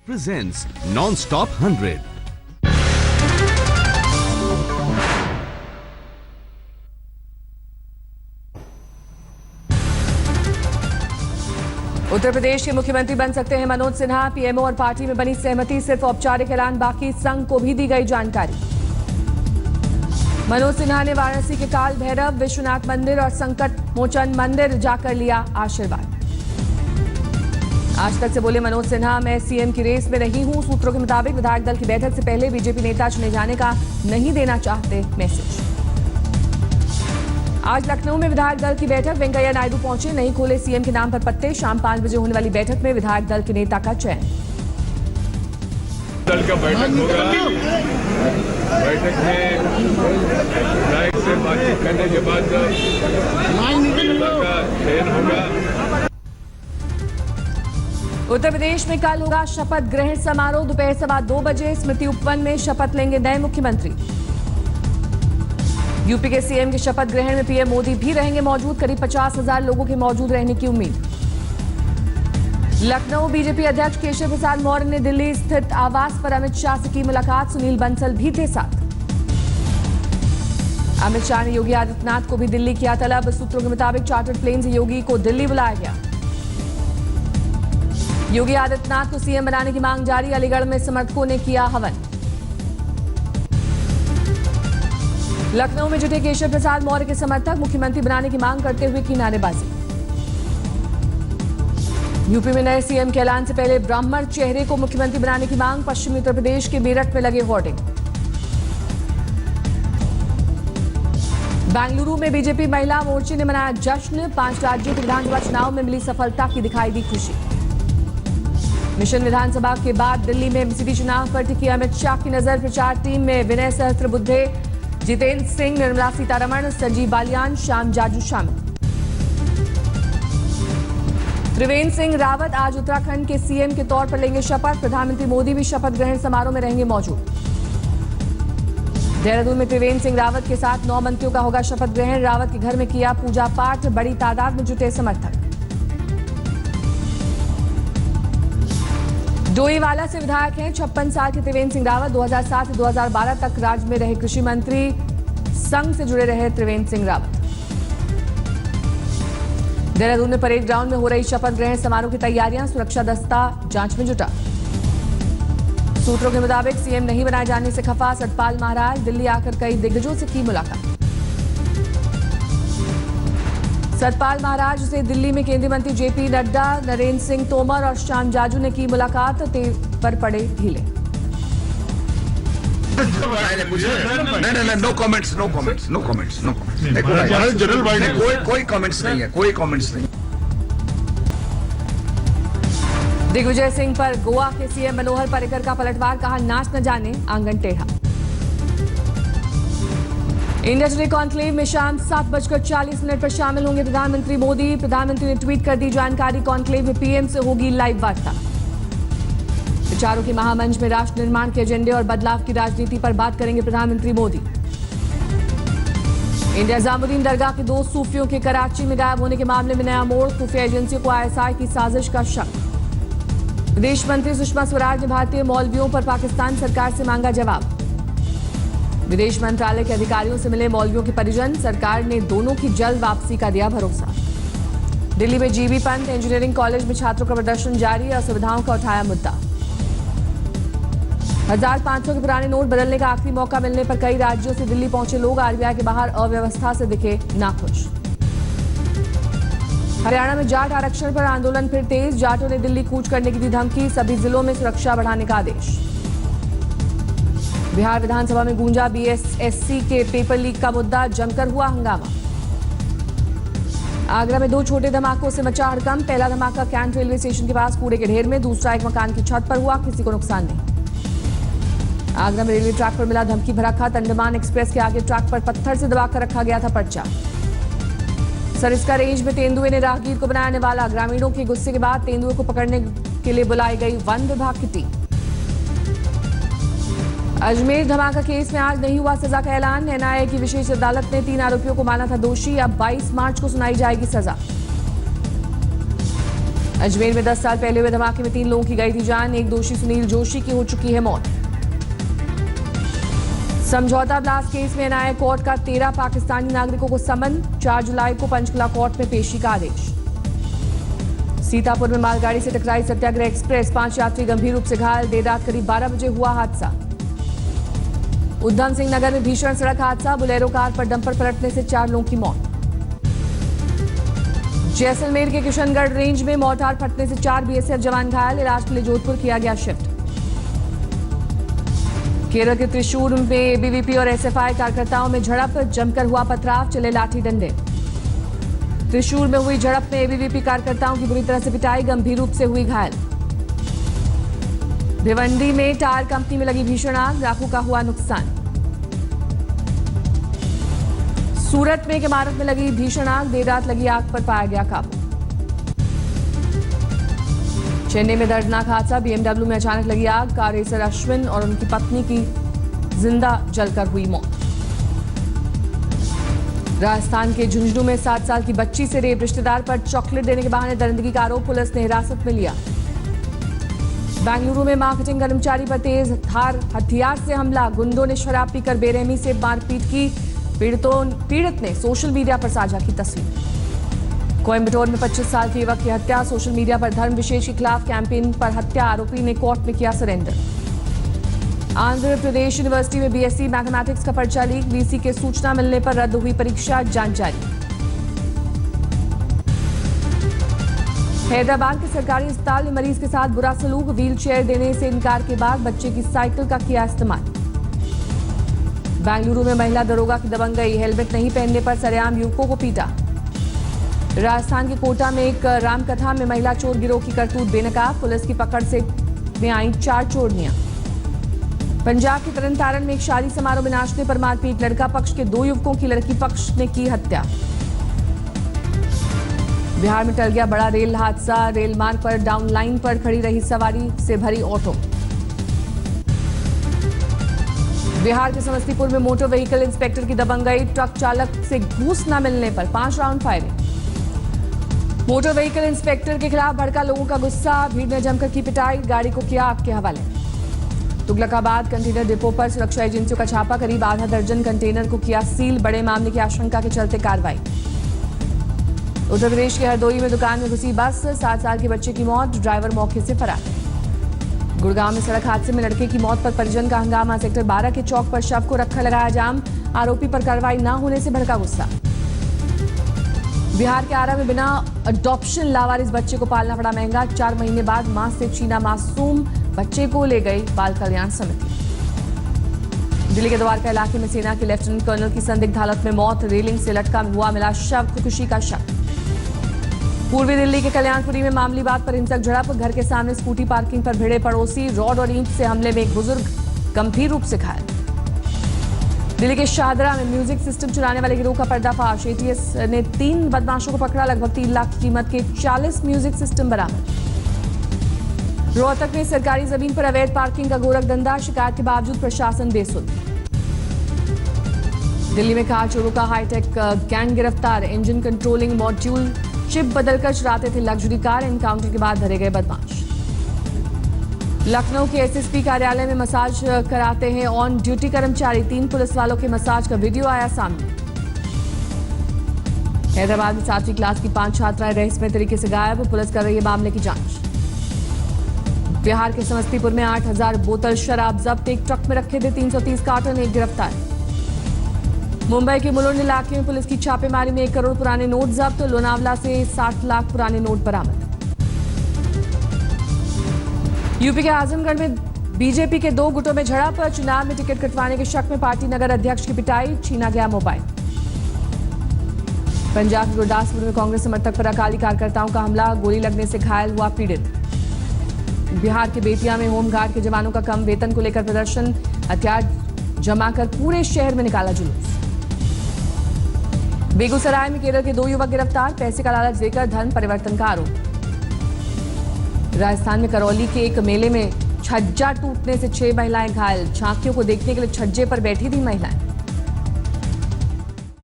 presents Non-Stop 100. Uttar Pradesh के मुख्यमंत्री बन सकते हैं मनोज सिन्हा। पीएमओ और पार्टी में बनी सहमति, सिर्फ औपचारिक ऐलान बाकी, संघ को भी दी गई जानकारी। मनोज सिन्हा ने वाराणसी के काल भैरव, विश्वनाथ मंदिर और संकट मोचन मंदिर जाकर लिया आशीर्वाद। आज तक से बोले मनोज सिन्हा, मैं सीएम की रेस में नहीं हूं। सूत्रों के मुताबिक विधायक दल की बैठक से पहले बीजेपी नेता चुने जाने का नहीं देना चाहते मैसेज। आज लखनऊ में विधायक दल की बैठक, वेंकैया नायडू पहुंचे, नहीं खोले सीएम के नाम पर पत्ते। शाम 5 बजे होने वाली बैठक में विधायक दल के नेता का चयन। दल का बैठक होगा। बैठक में विधायक से बातचीत करने के बाद का चयन होगा। उत्तर प्रदेश में कल होगा शपथ ग्रहण समारोह। दोपहर 2:15 बजे स्मृति उपवन में शपथ लेंगे नए मुख्यमंत्री। यूपी के सीएम के शपथ ग्रहण में पीएम मोदी भी रहेंगे मौजूद। करीब 50,000 लोगों के मौजूद रहने की उम्मीद। लखनऊ बीजेपी अध्यक्ष केशव प्रसाद मौर्य ने दिल्ली स्थित आवास पर अमित शाह से की मुलाकात। सुनील बंसल भी थे साथ। अमित शाह ने योगी आदित्यनाथ को भी दिल्ली किया तलब। सूत्रों के मुताबिक चार्टर्ड प्लेन से योगी को दिल्ली बुलाया गया। योगी आदित्यनाथ को सीएम बनाने की मांग जारी। अलीगढ़ में समर्थकों ने किया हवन। लखनऊ में जुटे केशव प्रसाद मौर्य के समर्थक मुख्यमंत्री बनाने की मांग करते हुए की नारेबाजी। यूपी में नए सीएम के ऐलान से पहले ब्राह्मण चेहरे को मुख्यमंत्री बनाने की मांग। पश्चिमी उत्तर प्रदेश के मेरठ में लगे होर्डिंग। बेंगलुरु में बीजेपी महिला मोर्चे ने मनाया जश्न। 5 राज्यों के विधानसभा चुनाव में मिली सफलता की दिखाई दी खुशी। मिशन विधानसभा के बाद दिल्ली में एमसीडी चुनाव पर टिकी अमित शाह की नजर। प्रचार टीम में विनय सहस्त्रबुद्धे, जितेंद्र सिंह, निर्मला सीतारमण, संजीव बालियान, श्याम जाजू शामिल। त्रिवेंद्र सिंह रावत आज उत्तराखंड के सीएम के तौर पर लेंगे शपथ। प्रधानमंत्री मोदी भी शपथ ग्रहण समारोह में रहेंगे मौजूद। देहरादून में त्रिवेंद्र सिंह रावत के साथ 9 मंत्रियों का होगा शपथ ग्रहण। रावत के घर में किया पूजा पाठ। बड़ी तादाद में जुटे समर्थक। डोईवाला से विधायक हैं 56 साल के त्रिवेंद्र सिंह रावत। 2007 से 2012 तक राज्य में रहे कृषि मंत्री। संघ से जुड़े रहे त्रिवेंद्र सिंह रावत। देहरादून में परेड ग्राउंड में हो रही शपथ ग्रहण समारोह की तैयारियां। सुरक्षा दस्ता जांच में जुटा। सूत्रों के मुताबिक सीएम नहीं बनाए जाने से खफा सतपाल महाराज। दिल्ली आकर कई दिग्गजों से की मुलाकात। सतपाल महाराज से दिल्ली में केंद्रीय मंत्री जेपी नड्डा, नरेंद्र सिंह तोमर और श्याम जाजू ने की मुलाकात। पर पड़े ढीले। No comments, no comments, no comments, no comments. कोई कमेंट्स नहीं है, कोई कमेंट्स नहीं। दिग्विजय सिंह पर गोवा के सीएम मनोहर पर्रिकर का पलटवार। कहा नाच न जाने आंगन टेढ़ा। इंडिया टुडे कॉन्क्लेव में शाम 7:40 पर शामिल होंगे प्रधानमंत्री मोदी। प्रधानमंत्री ने ट्वीट कर दी जानकारी। कॉन्क्लेव में पीएम से होगी लाइव वार्ता। विचारों के महामंच में राष्ट्र निर्माण के एजेंडे और बदलाव की राजनीति पर बात करेंगे प्रधानमंत्री मोदी। इंडिया निजामुद्दीन दरगाह के 2 सूफियों के कराची में गायब होने के मामले में नया मोड़। खुफिया एजेंसियों को आईएसआई की साजिश का शक। विदेश मंत्री सुषमा स्वराज ने भारतीय मौलवियों पर पाकिस्तान सरकार से मांगा जवाब। विदेश मंत्रालय के अधिकारियों से मिले मौलवियों के परिजन। सरकार ने दोनों की जल्द वापसी का दिया भरोसा। दिल्ली में जीबी पंत इंजीनियरिंग कॉलेज में छात्रों का प्रदर्शन जारी। असुविधाओं का उठाया मुद्दा। 1500 के पुराने नोट बदलने का आखिरी मौका मिलने पर कई राज्यों से दिल्ली पहुंचे लोग। आरबीआई के बाहर अव्यवस्था से दिखे नाखुश। हरियाणा में जाट आरक्षण पर आंदोलन फिर तेज। जाटों ने दिल्ली कूच करने की दी धमकी। सभी जिलों में सुरक्षा बढ़ाने का आदेश। बिहार विधानसभा में गूंजा बीएसएससी के पेपर लीक का मुद्दा। जमकर हुआ हंगामा। आगरा में 2 छोटे धमाकों से मचा हड़कंप। पहला धमाका कैंट रेलवे स्टेशन के पास कूड़े के ढेर में। दूसरा एक मकान की छत पर हुआ। किसी को नुकसान नहीं। आगरा में रेलवे ट्रैक पर मिला धमकी भरा खत। अंडमान एक्सप्रेस के आगे ट्रैक पर पत्थर से दबाकर रखा गया था पर्चा। सरिस्का रेंज में तेंदुए ने राहगीर को बनाया निवाला। ग्रामीणों के गुस्से के बाद तेंदुए को पकड़ने के लिए बुलाई गई वन विभाग की टीम। अजमेर धमाका केस में आज नहीं हुआ सजा का ऐलान। एनआईए की विशेष अदालत ने 3 आरोपियों को माना था दोषी। अब 22 मार्च को सुनाई जाएगी सजा। अजमेर में 10 साल पहले हुए धमाके में 3 लोगों की गई थी जान। एक दोषी सुनील जोशी की हो चुकी है मौत। समझौता ब्लास्ट केस में एनआईए कोर्ट का 13 पाकिस्तानी नागरिकों को समन। 4 जुलाई को पंचकुला कोर्ट में पेशी का आदेश। सीतापुर में मालगाड़ी से टकराई सत्याग्रह एक्सप्रेस, 5 यात्री गंभीर रूप से घायल। देर रात करीब 12 बजे हुआ हादसा। उधम सिंह नगर में भीषण सड़क हादसा, बोलेरो कार पर डंपर पलटने से 4 लोगों की मौत। जैसलमेर के किशनगढ़ रेंज में मोर्टार फटने से 4 बीएसएफ जवान घायल। इलाज के लिए जोधपुर किया गया शिफ्ट। केरल के त्रिशूर में एबीवीपी और एसएफआई कार्यकर्ताओं में झड़प, जमकर हुआ पथराव, चले लाठी डंडे। त्रिशूर में हुई झड़प में एबीवीपी कार्यकर्ताओं की बुरी तरह से पिटाई, गंभीर रूप से हुई घायल। भिवंडी में टायर कंपनी में लगी भीषण आग, लाखों का हुआ नुकसान। सूरत में एक इमारत में लगी भीषण आग, देर रात लगी आग पर पाया गया काबू। चेन्नई में दर्दनाक हादसा, बीएमडब्ल्यू में अचानक लगी आग, कार रेसर अश्विन और उनकी पत्नी की जिंदा जलकर हुई मौत। राजस्थान के झुंझुनू में 7 साल की बच्ची से रेप, रिश्तेदार पर चॉकलेट देने के बहाने दरिंदगी का आरोप, पुलिस ने हिरासत में लिया। बेंगलुरु में मार्केटिंग कर्मचारी पर तेज धार हथियार से हमला, गुंडों ने शराब पीकर बेरहमी से मारपीट की। पीड़ित ने सोशल मीडिया पर साझा की तस्वीर। कोयम्बटूर में 25 साल के युवक की हत्या, सोशल मीडिया पर धर्म विशेष के खिलाफ कैंपेन पर हत्या, आरोपी ने कोर्ट में किया सरेंडर। आंध्र प्रदेश यूनिवर्सिटी में बीएससी मैथमेटिक्स का पर्चा लीक, वीसी के सूचना मिलने पर रद्द हुई परीक्षा, जांच जारी। हैदराबाद के सरकारी अस्पताल में मरीज के साथ बुरा सलूक, व्हील चेयर देने से इनकार के बाद बच्चे की साइकिल का किया इस्तेमाल। बेंगलुरु में महिला दरोगा की दबंगई, हेलमेट नहीं पहनने पर सरेआम युवकों को पीटा। राजस्थान के कोटा में एक रामकथा में महिला चोर गिरोह की करतूत बेनकाब, पुलिस की पकड़ से में आई 4 चोरनियां। पंजाब के तरन तारण में एक शादी समारोह में नाचने पर मारपीट, लड़का पक्ष के 2 युवकों की लड़की पक्ष ने की हत्या। बिहार में टल गया बड़ा रेल हादसा, रेल मार्ग पर डाउन लाइन पर खड़ी रही सवारी से भरी ऑटो। बिहार के समस्तीपुर में मोटर व्हीकल इंस्पेक्टर की दबंगई, ट्रक चालक से घूस न मिलने पर 5 round firing. Motor vehicle inspector के खिलाफ भड़का लोगों का गुस्सा, भीड़ ने जमकर की पिटाई, गाड़ी को किया आग के हवाले। तुगलकाबाद कंटेनर डिपो पर सुरक्षा एजेंसियों का छापा, करीब आधा दर्जन कंटेनर को किया सील, बड़े मामले की आशंका के चलते कार्रवाई। उत्तर प्रदेश के हरदोई में दुकान में घुसी बस, 7 साल के बच्चे की मौत, ड्राइवर मौके से फरार। गुड़गांव में सड़क हादसे में लड़के की मौत पर परिजन का हंगामा, सेक्टर 12 के चौक पर शव को रखा लगाया जाम, आरोपी पर कार्रवाई न होने से भड़का गुस्सा। बिहार के आरा में बिना अडॉप्शन लावारिस बच्चे को पालना पड़ा महंगा, 4 महीने बाद मां से छीना मासूम बच्चे को ले गई बाल कल्याण समिति। दिल्ली के द्वारका इलाके में सेना के लेफ्टिनेंट कर्नल की संदिग्ध हालत में मौत, रेलिंग से लटका हुआ मिला शव, खुदकुशी का शक। पूर्वी दिल्ली के कल्याणपुरी में मामूली बात पर हिंसक झड़प, घर के सामने स्कूटी पार्किंग पर भिड़े पड़ोसी, रॉड और ईंट से हमले में एक बुजुर्ग गंभीर रूप से घायल। दिल्ली के शाहदरा में म्यूजिक सिस्टम चुराने वाले गिरोह का पर्दाफाश, एटीएस ने 3 बदमाशों को पकड़ा, लगभग 3 लाख की कीमत के 40 म्यूजिक सिस्टम बरामद। रोहतक में सरकारी जमीन पर अवैध पार्किंग का गोरख धंधा, शिकायत के बावजूद प्रशासन बेसुध। दिल्ली में कार चोरों का हाईटेक गैंग गिरफ्तार, इंजन कंट्रोलिंग मॉड्यूल चिप बदलकर चुराते थे लग्जरी कार, एनकाउंटर के बाद धरे गए बदमाश। लखनऊ के एसएसपी कार्यालय में मसाज कराते हैं ऑन ड्यूटी कर्मचारी, 3 पुलिस वालों के मसाज का वीडियो आया सामने। हैदराबाद में 7वीं क्लास की 5 छात्राएं रहस्यमय तरीके से गायब, पुलिस कर रही है मामले की जांच। बिहार के समस्तीपुर में 8000 बोतल शराब जब्त, एक ट्रक में रखे थे 330 कार्टन, एक गिरफ्तार। मुंबई के मुलुंड इलाके में पुलिस की छापेमारी में 1 करोड़ पुराने नोट जब्त, लोनावला से 60 लाख पुराने नोट बरामद। यूपी के आजमगढ़ में बीजेपी के 2 गुटों में झड़प, चुनाव में टिकट कटवाने के शक में पार्टी नगर अध्यक्ष की पिटाई, छीना गया मोबाइल। पंजाब के गुरदासपुर में कांग्रेस समर्थक पर अकाली कार्यकर्ताओं का हमला, गोली लगने से घायल हुआ पीड़ित। बिहार के बेतिया में होमगार्ड के जवानों का कम वेतन को लेकर प्रदर्शन, हथियार जमाकर पूरे शहर में निकाला जुलूस। बेगूसराय में केरल के 2 युवक गिरफ्तार, पैसे का लालच देकर धर्म परिवर्तन का आरोप। राजस्थान में करौली के एक मेले में छज्जा टूटने से 6 महिलाएं घायल, झांकियों को देखने के लिए छज्जे पर बैठी थी महिलाएं।